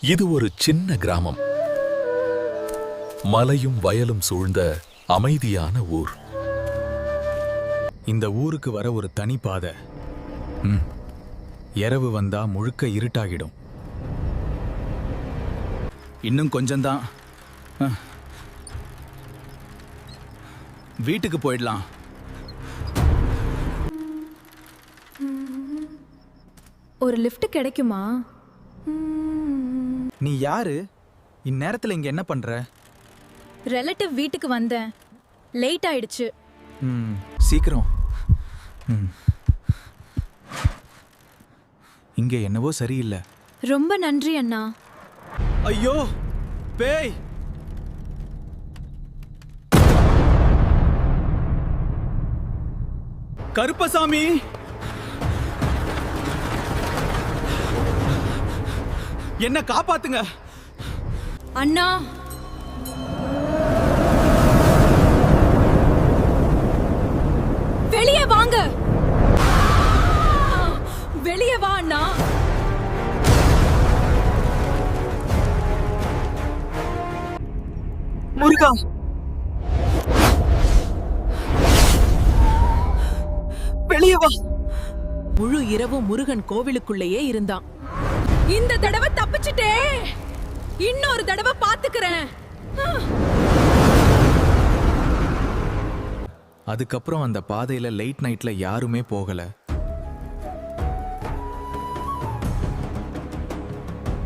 இது ஒரு சின்ன கிராமம். மலையும் வயலும் சூழ்ந்த அமைதியான ஊர். இந்த ஊருக்கு வர ஒரு தனி பாதை. இரவு வந்தா முழுக்க இருட்டாகிடும். இன்னும் கொஞ்சம்தான், வீட்டுக்கு போயிடலாம். ஒரு லிஃப்ட் கிடைக்குமா? நீ யாரு? இந்நேரத்துல இங்க என்ன பண்ற? ரிலேட்டிவ் வீட்டுக்கு வந்தேன். லேட் ஆயிடுச்சு. சீக்கிரம். இங்க என்னவோ சரியில்லை. ரொம்ப நன்றி அண்ணா. ஐயோ, பேய்! கருப்பசாமி! என்ன காப்பாத்துங்க அண்ணா. வெளியே வாங்க. வெளியே வா அண்ணா. முருகா, வெளியே வா. முழு இரவும் முருகன் கோவிலுக்குள்ளேயே இருந்தான். இந்த தடவை தப்பிச்சிட்டே. இன்னொரு தடவை பாத்துக்கிறேன். அதுக்கப்புறம் அந்த பாதையில லேட் நைட்ல யாருமே போகல.